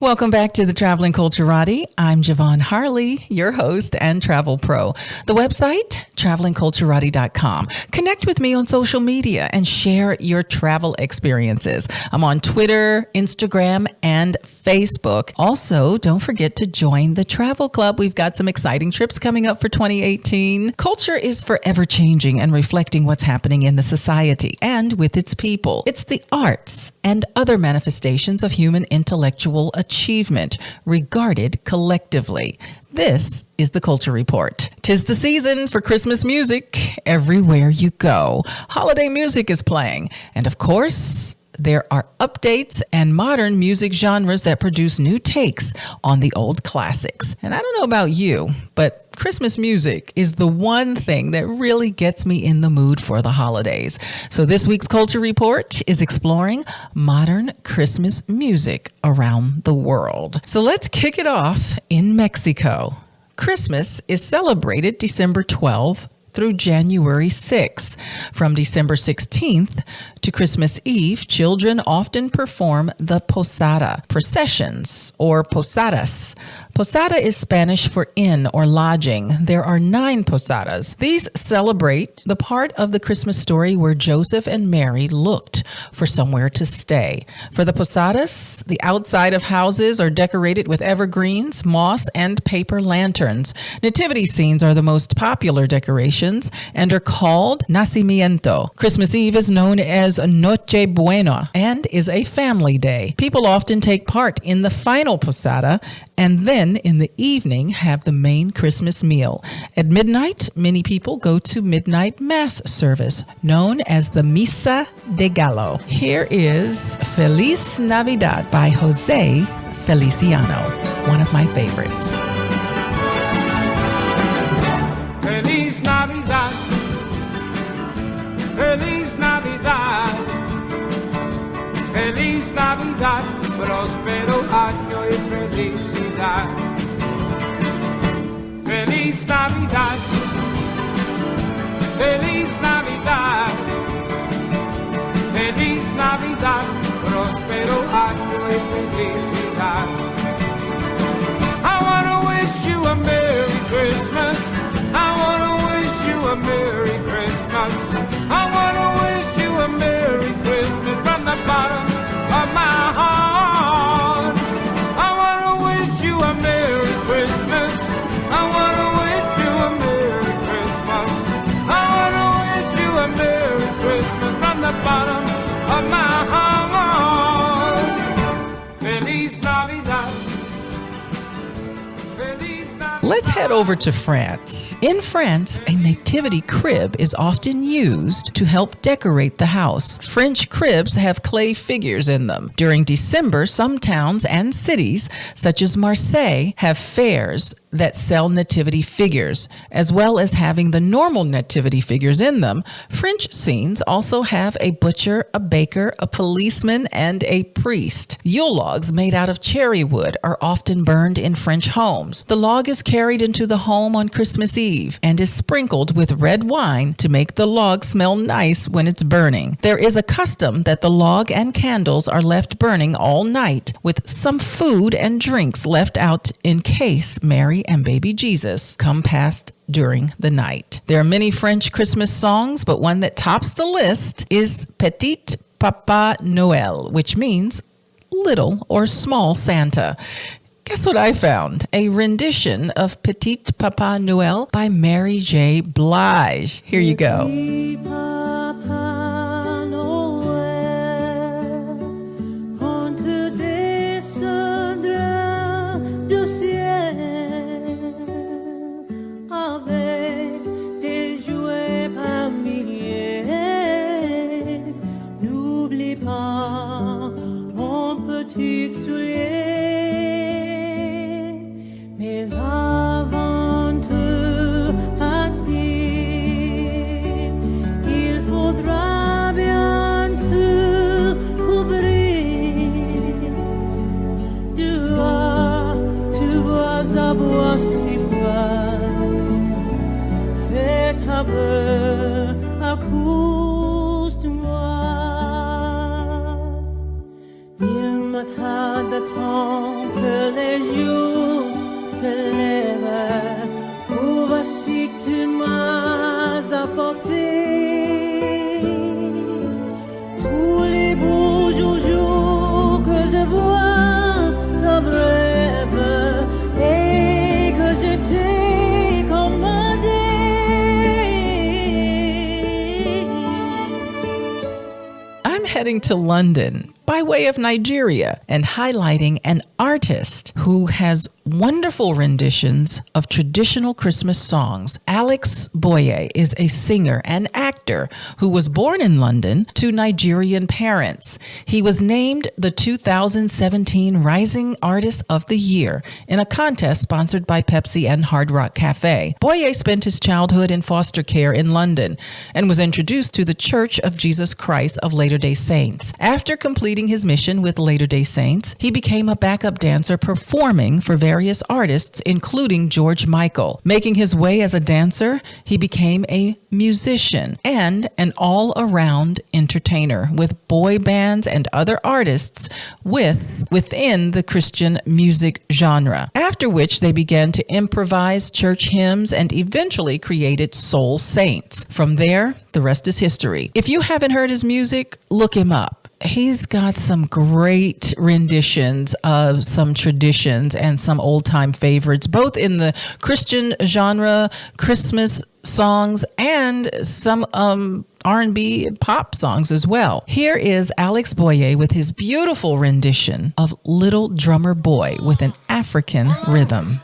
Welcome back to the Traveling Culturati. I'm Javon Harley, your host and travel pro. The website, travelingculturati.com. Connect with me on social media and share your travel experiences. I'm on Twitter, Instagram, and Facebook. Also, don't forget to join the travel club. We've got some exciting trips coming up for 2018. Culture is forever changing and reflecting what's happening in the society and with its people. It's the arts and other manifestations of human intellectual achievement regarded collectively. This is the Culture Report. 'Tis the season for Christmas music. Everywhere you go, holiday music is playing. And of course, there are updates and modern music genres that produce new takes on the old classics. And I don't know about you, but Christmas music is the one thing that really gets me in the mood for the holidays. So this week's Culture Report is exploring modern Christmas music around the world. So let's kick it off in Mexico. Christmas is celebrated December 12th through January 6th. From December 16th to Christmas Eve, children often perform the posada processions or posadas. Posada is Spanish for inn or lodging. There are 9 posadas. These celebrate the part of the Christmas story where Joseph and Mary looked for somewhere to stay. For the posadas, the outside of houses are decorated with evergreens, moss, and paper lanterns. Nativity scenes are the most popular decorations and are called nacimiento. Christmas Eve is known as Noche Buena and is a family day. People often take part in the final posada and then in the evening have the main Christmas meal. At midnight, many people go to midnight mass service, known as the Misa de Gallo. Here is Feliz Navidad by Jose Feliciano, one of my favorites. Feliz Navidad, Feliz Navidad, Feliz Navidad, próspero año y felicidad. Feliz Navidad, Feliz Navidad, Feliz Navidad, próspero año y felicidad. I wanna wish you a Merry Christmas. I wanna wish you a Merry Christmas. I wanna wish you a Merry Christmas from the bottom of my heart. I wanna wish you a Merry Christmas. I wanna wish you a Merry Christmas. I wanna wish you a Merry Christmas from the bottom of my heart. Feliz Navidad. Feliz Navidad. Let's head over to France. In France, a nativity crib is often used to help decorate the house. French cribs have clay figures in them. During December, some towns and cities, such as Marseille, have fairs that sell nativity figures. As well as having the normal nativity figures in them, French scenes also have a butcher, a baker, a policeman, and a priest. Yule logs made out of cherry wood are often burned in French homes. The log is carried into the home on Christmas Eve and is sprinkled with red wine to make the log smell nice when it's burning. There is a custom that the log and candles are left burning all night, with some food and drinks left out in case Mary and baby Jesus come past during the night. There are many French Christmas songs, but one that tops the list is Petit Papa Noel, which means little or small Santa. Guess what I found? A rendition of Petit Papa Noel by Mary J. Blige. Here you go. Il m'a tant d'attendre heading to London by way of Nigeria and highlighting an artist who has wonderful renditions of traditional Christmas songs. Alex Boye is a singer and actor who was born in London to Nigerian parents. He was named the 2017 Rising Artist of the Year in a contest sponsored by Pepsi and Hard Rock Cafe. Boye spent his childhood in foster care in London and was introduced to the Church of Jesus Christ of Latter-day Saints. After completing his mission with Latter-day Saints, he became a backup dancer performing for various artists, including George Michael. Making his way as a dancer, he became a musician and an all-around entertainer with boy bands and other artists within the Christian music genre. After which they began to improvise church hymns and eventually created Soul Saints. From there, the rest is history. If you haven't heard his music, look him up. He's got some great renditions of some traditions and some old-time favorites, both in the Christian genre, Christmas songs, and some R&B and pop songs as well. Here is Alex Boye with his beautiful rendition of Little Drummer Boy with an African rhythm.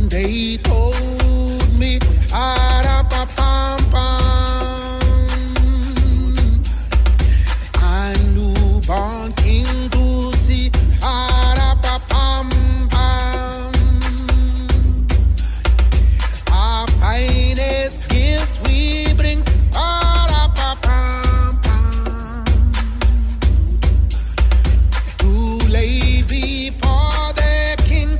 They told me, a newborn king to see, our finest gifts we bring, to lay before the king.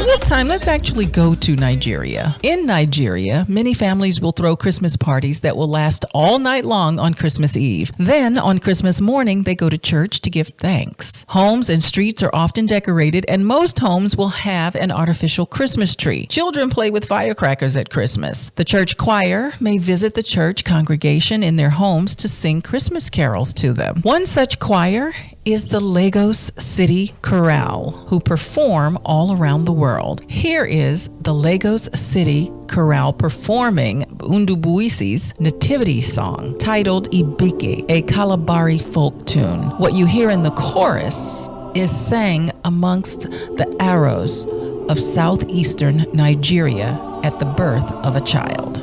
This time, let's actually go to Nigeria. In Nigeria, many families will throw Christmas parties that will last all night long on Christmas Eve. Then, on Christmas morning, they go to church to give thanks. Homes and streets are often decorated, and most homes will have an artificial Christmas tree. Children play with firecrackers at Christmas. The church choir may visit the church congregation in their homes to sing Christmas carols to them. One such choir is the Lagos City Chorale, who perform all around the world. Here is the Lagos City Chorale performing Undubuisi's nativity song titled Ibike, a Kalabari folk tune. What you hear in the chorus is sang amongst the arrows of southeastern Nigeria at the birth of a child.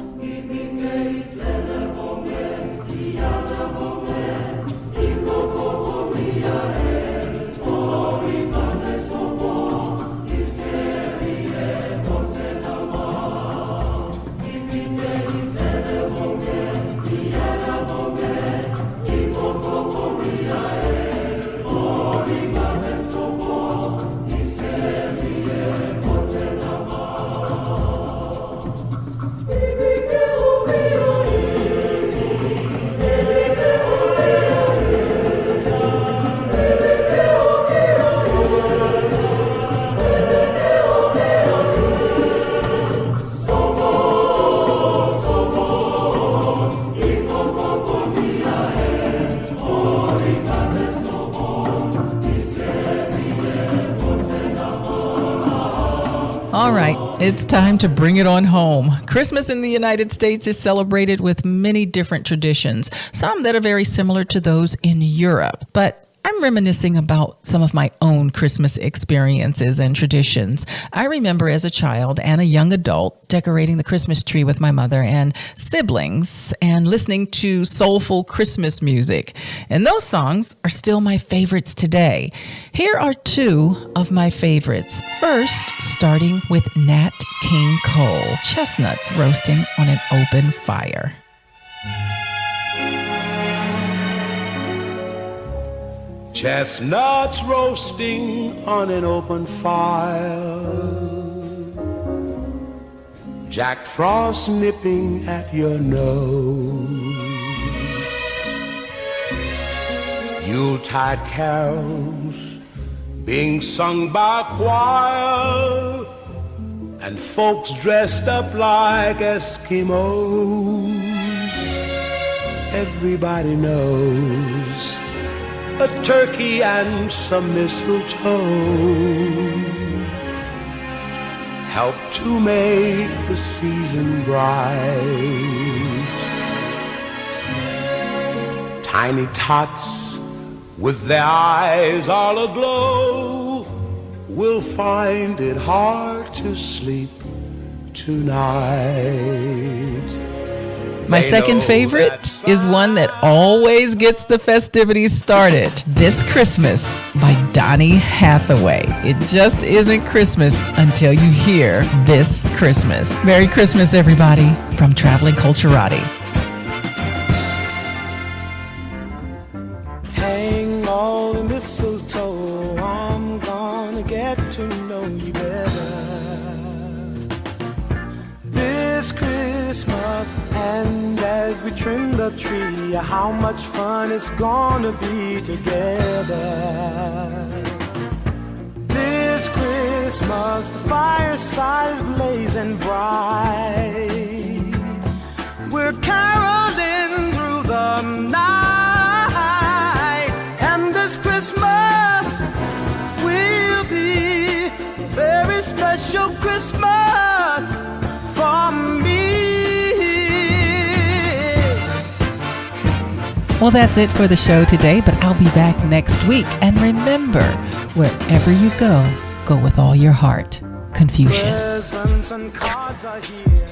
All right, it's time to bring it on home. Christmas in the United States is celebrated with many different traditions, some that are very similar to those in Europe. But I'm reminiscing about some of my own Christmas experiences and traditions. I remember as a child and a young adult decorating the Christmas tree with my mother and siblings and listening to soulful Christmas music. And those songs are still my favorites today. Here are two of my favorites. First, starting with Nat King Cole, Chestnuts Roasting on an Open Fire. Chestnuts roasting on an open fire, Jack Frost nipping at your nose. Yuletide carols being sung by choir, and folks dressed up like Eskimos. Everybody knows a turkey and some mistletoe help to make the season bright. Tiny tots with their eyes all aglow will find it hard to sleep tonight. My second favorite is one that always gets the festivities started. This Christmas by Donny Hathaway. It just isn't Christmas until you hear This Christmas. Merry Christmas, everybody, from Traveling Culturati. Hang all the mistletoe, I'm gonna get to know you better. This Christmas, and as we trim the tree, how much fun it's gonna be together. This Christmas, the fireside is blazing bright. We're caroling through the night, and this Christmas will be a very special Christmas for me. Well, that's it for the show today, but I'll be back next week. And remember, wherever you go, go with all your heart. Confucius. Presents and cards are here.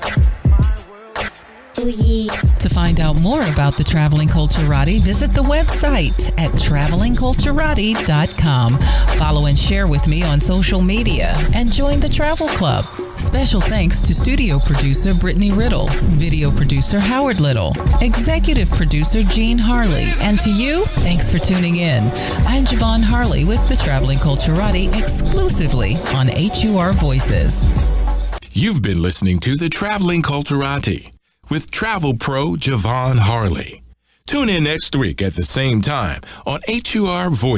To find out more about the Traveling Culturati, visit the website at travelingculturati.com. Follow and share with me on social media and join the travel club. Special thanks to studio producer Brittany Riddle, video producer Howard Little, executive producer Jean Harley, and to you, thanks for tuning in. I'm Javon Harley with the Traveling Culturati exclusively on HUR Voices. You've been listening to the Traveling Culturati with travel pro Javon Harley. Tune in next week at the same time on HUR Voices.